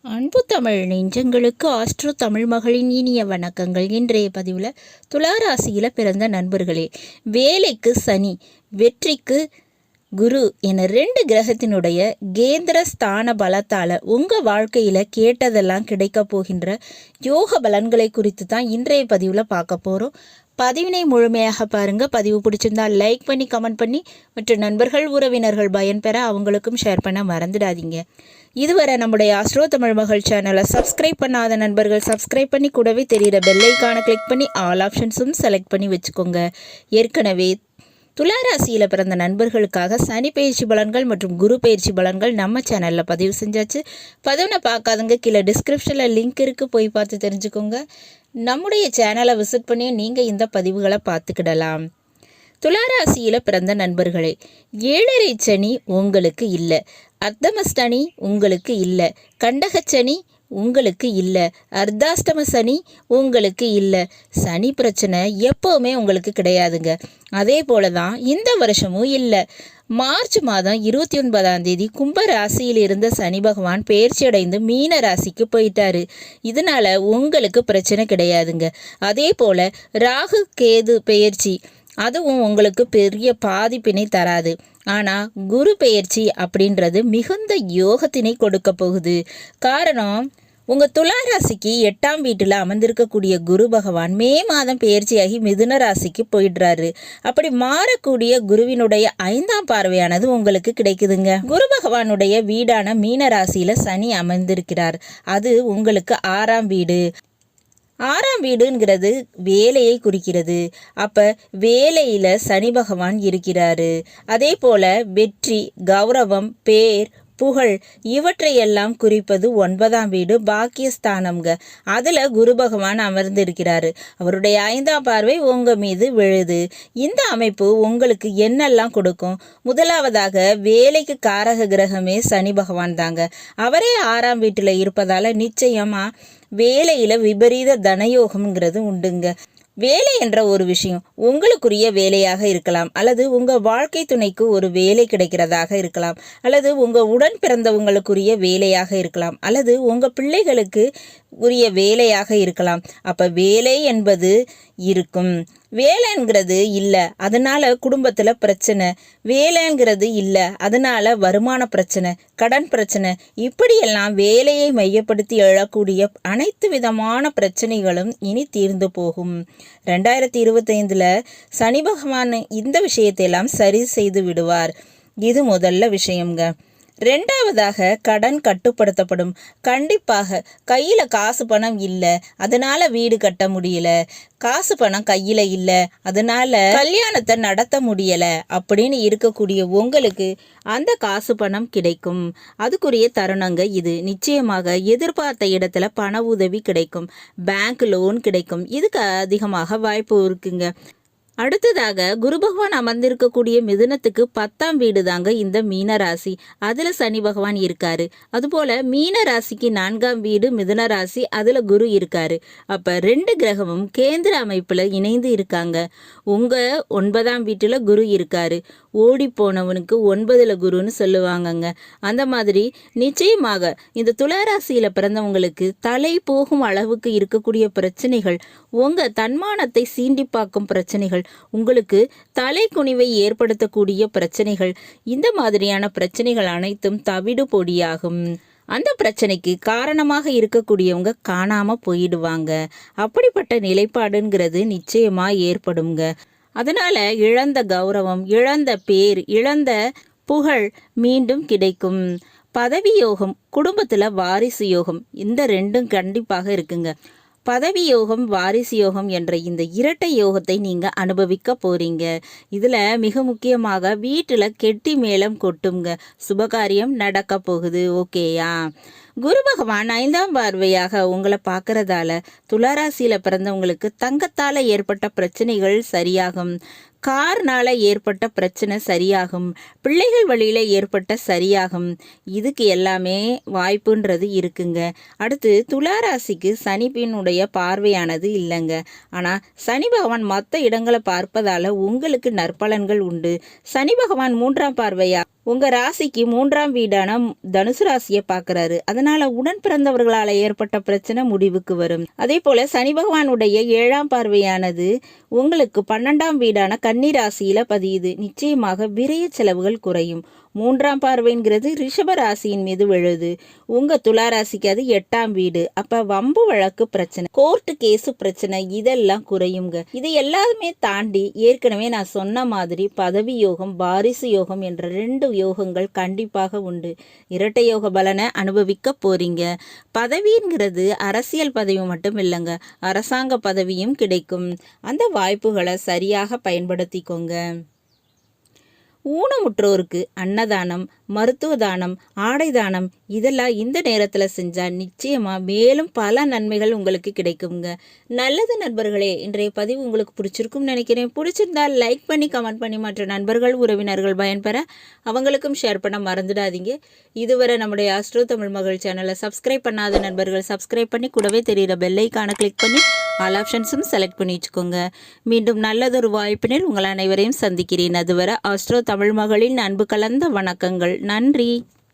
அன்பு தமிழ் நெஞ்சங்களுக்கு ஆஸ்ட்ரோ தமிழ் மகளின் இனிய வணக்கங்கள். இன்றைய பதிவில் துளாராசியில் பிறந்த நண்பர்களே, வேலைக்கு சனி, வெற்றிக்கு குரு என 2 கிரகத்தினுடைய கேந்திர ஸ்தான பலத்தால் உங்கள் வாழ்க்கையில் கேட்டதெல்லாம் கிடைக்க போகின்ற யோக பலன்களை குறித்து தான் இன்றைய பதிவில் பார்க்க போகிறோம். பதிவினை முழுமையாக பாருங்கள். பதிவு பிடிச்சிருந்தால் லைக் பண்ணி கமெண்ட் பண்ணி மற்ற நண்பர்கள் உறவினர்கள் பயன்பெற அவங்களுக்கும் ஷேர் பண்ண மறந்துடாதீங்க. இதுவரை நம்முடைய ஆஸ்ட்ரோ தமிழ் மகள் சேனலை சப்ஸ்கிரைப் பண்ணாத நண்பர்கள் சப்ஸ்கிரைப் பண்ணி கூடவே தெரிகிற பெல்லைக்கான கிளிக் பண்ணி ஆல் ஆப்ஷன்ஸும் செலக்ட் பண்ணி வச்சுக்கோங்க. ஏற்கனவே துளாராசியில் பிறந்த நண்பர்களுக்காக சனி பயிற்சி பலன்கள் மற்றும் குரு பயிற்சி பலன்கள் நம்ம சேனலில் பதிவு செஞ்சாச்சு. பதிவுனை பார்க்காதங்க கீழே டிஸ்கிரிப்ஷனில் லிங்க் இருக்குது, போய் பார்த்து தெரிஞ்சுக்கோங்க. நம்முடைய சேனலை விசிட் பண்ணி நீங்கள் இந்த பதிவுகளை பார்த்துக்கிடலாம். துளாராசியில் பிறந்த நண்பர்களே, 7.5 சனி உங்களுக்கு இல்லை, அர்த்தமஸ்தனி உங்களுக்கு இல்லை, கண்டகச்சனி உங்களுக்கு இல்லை, அர்த்தாஷ்டம சனி உங்களுக்கு இல்லை. சனி பிரச்சனை எப்போவுமே உங்களுக்கு கிடையாதுங்க. அதே போல தான் இந்த வருஷமும் இல்லை. மார்ச் மாதம் 29ஆம் தேதி கும்ப ராசியில் இருந்த சனி பகவான் பெயர்ச்சி அடைந்து மீன ராசிக்கு போயிட்டாரு. இதனால உங்களுக்கு பிரச்சனை கிடையாதுங்க. அதே போல ராகு கேது பெயர்ச்சி அதுவும் உங்களுக்கு பெரிய பாதிப்பினை தராது. ஆனால் குரு பெயர்ச்சி அப்படின்றது மிகுந்த யோகத்தினை கொடுக்க போகுது. காரணம், உங்கள் துளாராசிக்கு 8ஆம் வீட்டில் அமர்ந்திருக்கக்கூடிய குரு பகவான் மே மாதம் பெயர்ச்சியாகி மிதுன ராசிக்கு போயிடுறாரு. அப்படி மாறக்கூடிய குருவினுடைய 5ஆம் பார்வையானது உங்களுக்கு கிடைக்குதுங்க. குரு பகவானுடைய வீடான மீன ராசியில் சனி அமர்ந்திருக்கிறார். அது உங்களுக்கு 6ஆம் வீடு. 6ஆம் வீடுங்கிறது வேலையை குறிக்கிறது. அப்போ வேலையில் சனி பகவான் இருக்கிறாரு. அதே போல் வெற்றி, கௌரவம், பேர், புகழ் இவற்றையெல்லாம் குறிப்பது 9ஆம் வீடு பாக்கியஸ்தானம்ங்க. அதில் குரு பகவான் அமர்ந்திருக்கிறாரு. அவருடைய 5ஆம் பார்வை உங்கள் மீது விழுது. இந்த அமைப்பு உங்களுக்கு என்னெல்லாம் கொடுக்கும்? முதலாவதாக வேலைக்கு காரக கிரகமே சனி பகவான் தாங்க. அவரே 6ஆம் வீட்டில் இருப்பதால் நிச்சயமாக வேலையில் விபரீத தனயோகம்ங்கிறது உண்டுங்க. வேலை என்ற ஒரு விஷயம் உங்களுக்குரிய வேலையாக இருக்கலாம், அல்லது உங்கள் வாழ்க்கை துணைக்கு ஒரு வேலை கிடைக்கிறதாக இருக்கலாம், அல்லது உங்கள் உடன் பிறந்தவங்களுக்குரிய வேலையாக இருக்கலாம், அல்லது உங்கள் பிள்ளைகளுக்கு உரிய வேலையாக இருக்கலாம். அப்போ வேலை என்பது இருக்கும், வேலைங்கிறது இல்லை, அதனால் குடும்பத்தில் பிரச்சனை, வேலைங்கிறது இல்லை, அதனால் வருமான பிரச்சனை, கடன் பிரச்சனை, இப்படியெல்லாம் வேலையை மையப்படுத்தி எழக்கூடிய அனைத்து விதமான பிரச்சனைகளும் இனி தீர்ந்து போகும். 2025 சனி பகவான் இந்த விஷயத்தையெல்லாம் சரி செய்து விடுவார். இது முதல்ல விஷயங்க. 2ஆவதாக கடன் கட்டுப்படுத்தப்படும். கண்டிப்பாக கையில் காசு பணம் இல்லை, அதனால் வீடு கட்ட முடியல, காசு பணம் கையில் இல்லை, அதனால் கல்யாணத்தை நடத்த முடியலை அப்படின்னு இருக்கக்கூடிய உங்களுக்கு அந்த காசு பணம் கிடைக்கும். அதுக்குரிய தருணங்க இது. நிச்சயமாக எதிர்பார்த்த இடத்துல பண உதவி கிடைக்கும், பேங்க் லோன் கிடைக்கும். இதுக்கு அதிகமாக வாய்ப்பு இருக்குங்க. அடுத்ததாக குரு பகவான் அமர்ந்திருக்கக்கூடிய மிதுனத்துக்கு 10ஆம் வீடு தாங்க இந்த மீன ராசி. அதில் சனி பகவான் இருக்காரு. அதுபோல் மீன ராசிக்கு 4ஆம் வீடு மிதுன ராசி, அதில் குரு இருக்காரு. அப்போ 2 கிரகமும் கேந்திர அமைப்பில் இணைந்து இருக்காங்க. உங்கள் 9ஆம் வீட்டில் குரு இருக்காரு. ஓடி போனவனுக்கு 9ல் குருன்னு சொல்லுவாங்கங்க. அந்த மாதிரி நிச்சயமாக இந்த துளாராசியில் பிறந்தவங்களுக்கு தலை போகும் அளவுக்கு இருக்கக்கூடிய பிரச்சனைகள், உங்கள் தன்மானத்தை சீண்டி பார்க்கும் பிரச்சனைகள், உங்களுக்கு தலை குனிவை ஏற்படுத்தக்கூடிய பிரச்சனைகள், இந்த மாதிரியான பிரச்சனைகள் அனைத்தும் தவிடு பொடியாகும். அந்த பிரச்சனைக்கு காரணமாக இருக்கக்கூடியவங்க காணாம போயிடுவாங்க. அப்படிப்பட்ட நிலைப்பாடுங்கிறது நிச்சயமா ஏற்படுங்க. அதனால இழந்த கௌரவம், இழந்த பேர், இழந்த புகழ் மீண்டும் கிடைக்கும். பதவி யோகம், குடும்பத்தில் வாரிசு யோகம், இந்த 2ம் கண்டிப்பாக இருக்குங்க. பதவி யோகம், வாரிசு யோகம் என்ற இந்த இரட்டை யோகத்தை நீங்கள் அனுபவிக்க போகிறீங்க. இதில் மிக முக்கியமாக வீட்டில் கெட்டி மேளம் கொட்டுங்க. சுபகாரியம் நடக்க போகுது. ஓகேயா? குரு பகவான் 5ஆம் பார்வையாக உங்களை பார்க்கறதால துளாராசியில் பிறந்தவங்களுக்கு தங்கத்தால் ஏற்பட்ட பிரச்சனைகள் சரியாகும், கார்னால ஏற்பட்ட பிரச்சனை சரியாகும், பிள்ளைகள் வழியில் ஏற்பட்ட சரியாகும். இதுக்கு எல்லாமே வாய்ப்புன்றது இருக்குங்க. அடுத்து துளாராசிக்கு சனிப்பினுடைய பார்வையானது இல்லைங்க. ஆனால் சனி பகவான் மற்ற இடங்களை பார்ப்பதால் உங்களுக்கு நற்பலன்கள் உண்டு. சனி பகவான் 3ஆம் பார்வையாக உங்கள் ராசிக்கு 3ஆம் வீடான தனுசு ராசியை பார்க்குறாரு. அதனால் உடன் பிறந்தவர்களால் ஏற்பட்ட பிரச்சனை முடிவுக்கு வரும். அதே போல் சனி பகவானுடைய 7ஆம் பார்வையானது உங்களுக்கு 12ஆம் வீடான கன்னி ராசியில் பதியுது. நிச்சயமாக விரய செலவுகள் குறையும். 3ஆம் பார்வைங்கிறது ரிஷப ராசியின் மீது விழுது. உங்கள் துலா ராசிக்கு அது 8ஆம் வீடு. அப்போ வம்பு வழக்கு பிரச்சனை, கோர்ட்டு கேஸு பிரச்சனை இதெல்லாம் குறையுங்க. இது எல்லாமே தாண்டி ஏற்கனவே நான் சொன்ன மாதிரி பதவி யோகம், வாரிசு யோகம் என்ற 2 யோகங்கள் கண்டிப்பாக உண்டு. இரட்டை யோக பலனை அனுபவிக்க போறீங்க. பதவிங்கிறது அரசியல் பதவி மட்டும் இல்லைங்க, அரசாங்க பதவியும் கிடைக்கும். அந்த வாய்ப்புகளை சரியாக பயன்படுத்திக்கோங்க. ஊனமுற்றோருக்கு அன்னதானம், மருத்துவ தானம், ஆடை தானம் இதெல்லாம் இந்த நேரத்தில் செஞ்சால் நிச்சயமாக மேலும் பல நன்மைகள் உங்களுக்கு கிடைக்குங்க. நல்லது நண்பர்களே, இன்றைய பதிவு உங்களுக்கு பிடிச்சிருக்கும்னு நினைக்கிறேன். பிடிச்சிருந்தால் லைக் பண்ணி கமெண்ட் பண்ணி மற்ற நண்பர்கள் உறவினர்கள் பயன்பெற அவங்களுக்கும் ஷேர் பண்ண மறந்துடாதீங்க. இதுவரை நம்முடைய ஆஸ்ட்ரோ தமிழ் மகள் சேனலை சப்ஸ்கிரைப் பண்ணாத நண்பர்கள் சப்ஸ்கிரைப் பண்ணி கூடவே தெரிகிற பெல்லைக்கான கிளிக் பண்ணி ஆல் ஆப்ஷன்ஸும் செலக்ட் பண்ணி வச்சுக்கோங்க. மீண்டும் நல்லதொரு வாய்ப்பினில் உங்கள் அனைவரையும் சந்திக்கிறேன். அதுவரை ஆஸ்ட்ரோ தமிழ் மகளின் அன்பு கலந்த வணக்கங்கள். நன்றி.